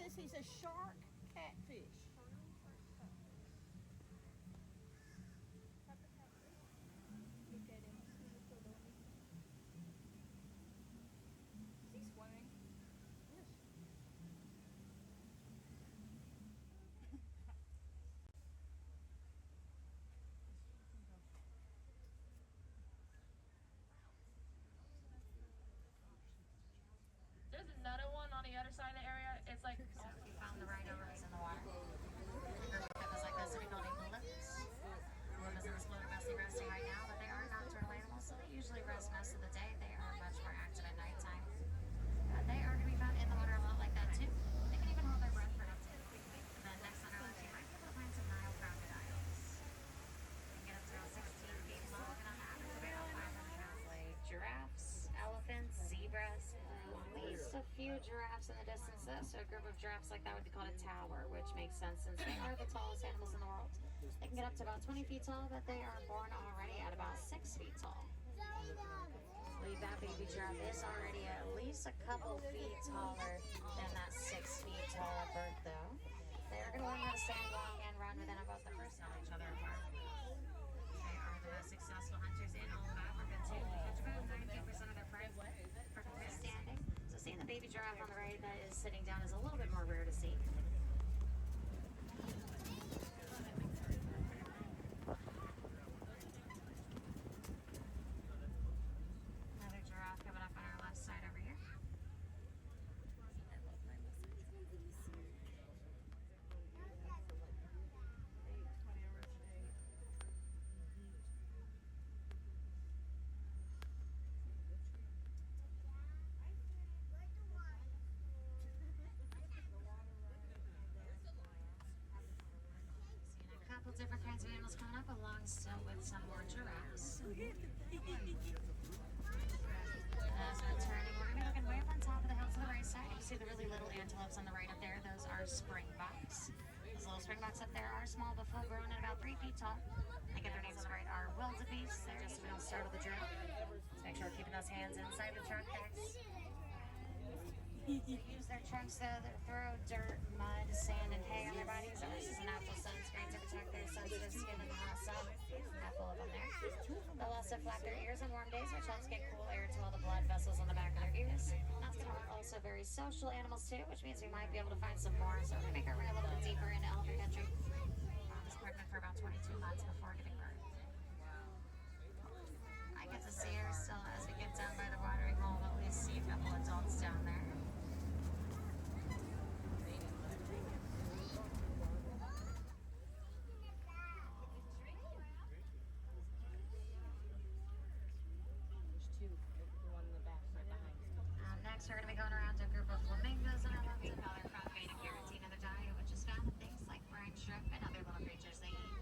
this. He's a shark catfish. Look at him. Is he swimming? Yes. There's another one on the other side of the area. It's like, So we found the rhinos in the water. It was like this, we called eclipse. One is in this floater mostly resting right now, but they are nocturnal animals, so they usually rest most of the day. They are much more active at nighttime. They are going to be found in the water a lot like that too. They can even hold their breath for up to 3 weeks. And then next on our list, you might be able to find some Nile crocodiles. They can get up to around 16 feet long and on average about 500 pounds weight. Giraffes, elephants, zebras. At least a few giraffes in the distance though, so a group of giraffes like that would be called a tower, which makes sense since they are the tallest animals in the world. They can get up to about 20 feet tall, but they are born already at about 6 feet tall. I believe that baby giraffe is already at least a couple feet taller than that 6 feet tall at birth though. They are going to learn how to stand, walk, and run within about the first tell each other apart. They are the most successful hunters in all of Africa too. They catch about 90% of their prey perfectly standing. So seeing the baby giraffe on the right that is sitting down is a little bit more rare to see. Another giraffe coming up on our left side over here. Seeing a couple different kinds of animals coming up along still with some more giraffes. As we're turning, we're going to be looking way up on top of the hill to the right side. You see the really little antelopes on the right up there. Those are springboks. Those little springboks up there are small but full grown and about 3 feet tall. I get their names on the right are wildebeest. There, just so we don't startle the drill. Let's make sure we're keeping those hands inside the truck guys. They use their trunks though, their throw dirt, mud, sand, and hay on their bodies. So this is a natural sunscreen to protect their sensitive skin in the hot sun. Couple of them there. They'll also flap their ears on warm days, which helps get cool air to all the blood vessels on the back of their ears. Not to mention, also very social animals too, which means we might be able to find some more. So we're gonna make our way a little bit deeper into elephant country. Mom was pregnant for about 22 months before giving birth. I get to see her still as we get down by the watering hole, but we see a couple adults down there. Next, we're going to be going around to a group of flamingos in our left to call their front beta carotene in their diet, which is found in things like brine shrimp and other little creatures they eat.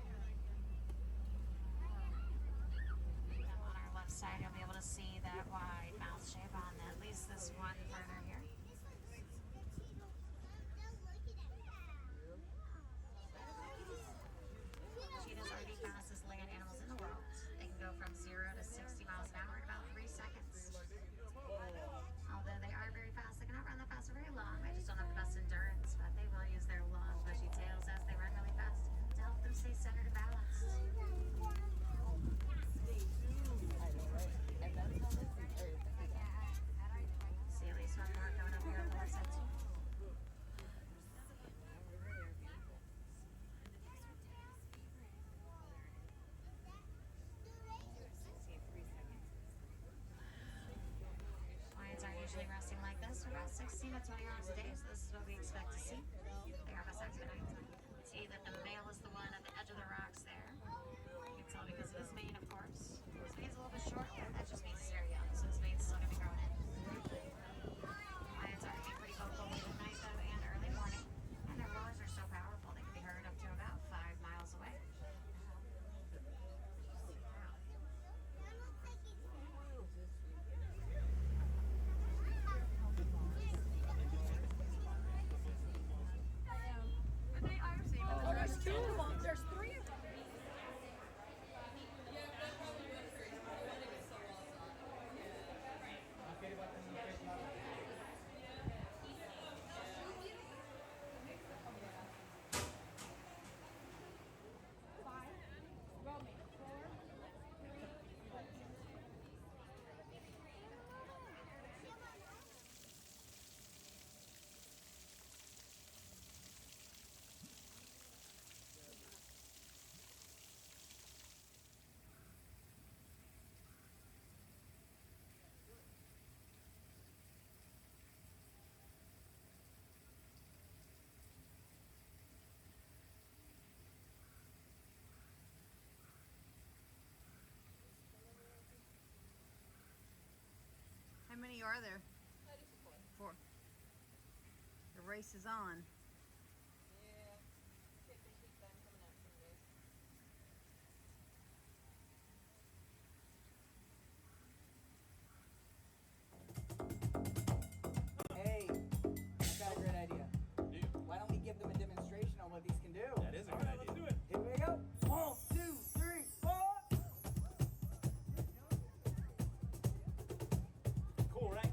On our left side, you'll be able to see that wide mouth shape on at least this one further here. are there. That is a point. For the race is on. Yeah. Can't think heat time coming up some days. Hey, I got a great idea. Why don't we give them a demonstration on what these can do? That is a good idea. Let's do it. Here we go. 1, 2, 3, 4. Cool, right?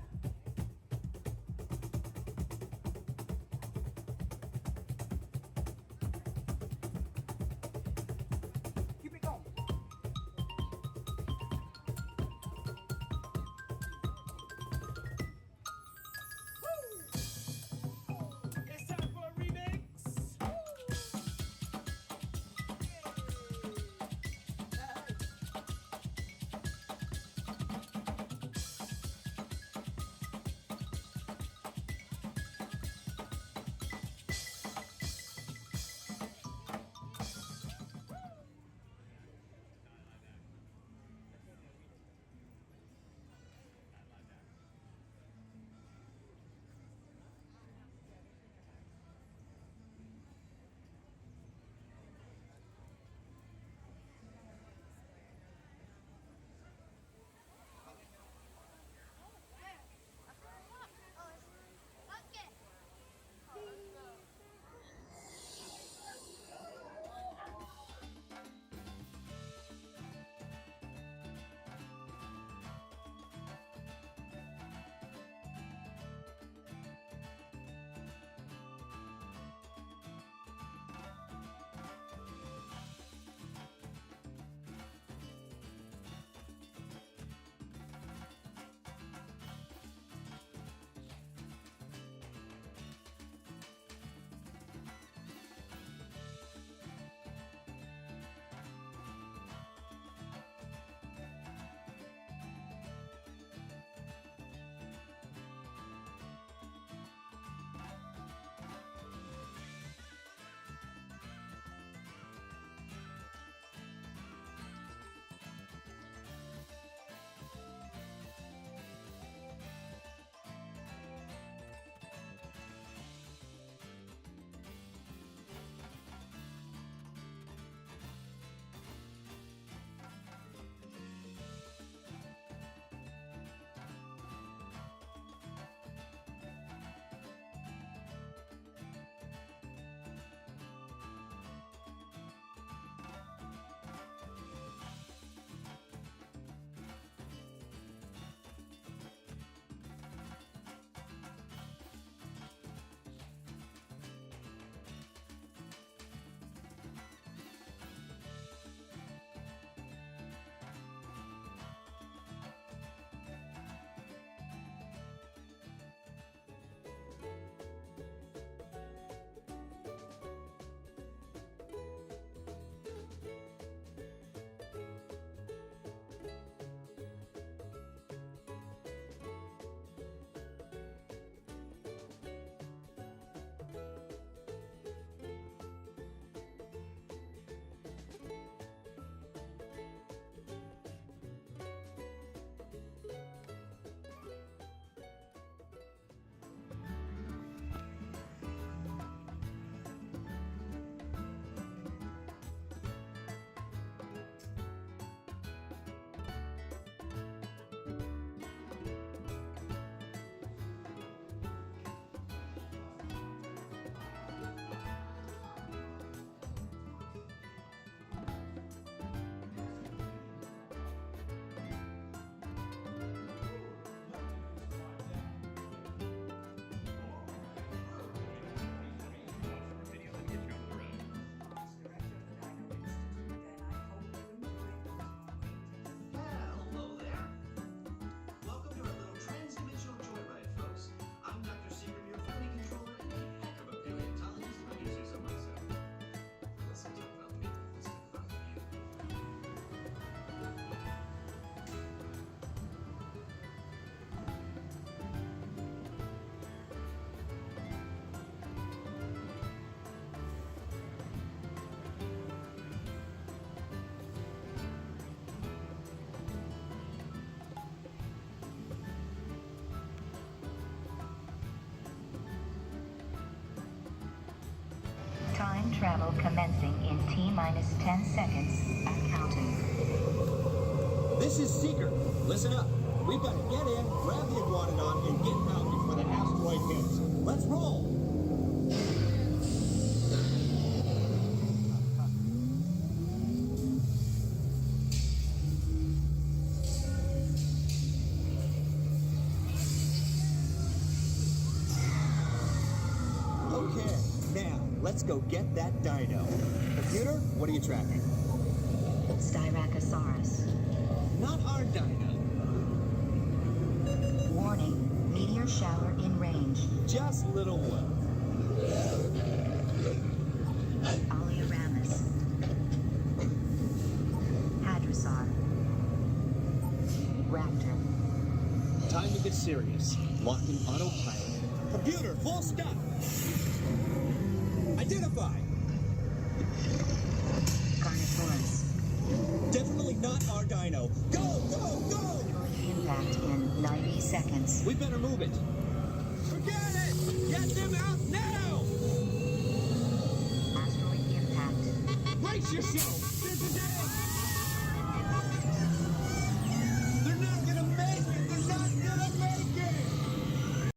travel commencing in T-minus 10 seconds at counting. This is Seeker. Listen up. We've got to get in, grab the Iguanodon, and get out before the asteroid hits. Let's roll! Okay, now, let's go get that dino. Computer, what are you tracking? Styracosaurus. Not our dino. Warning, meteor shower in range. Just little one. Oleoramus. Hadrosaur. Raptor. Time to get serious. Locking autopilot. Computer, full stop. Identify. Carnotaurus. Definitely not our dino. Go, go, go! Impact in 90 seconds. We better move it. Forget it! Get them out now! Asteroid impact. Brace yourself! There's a day!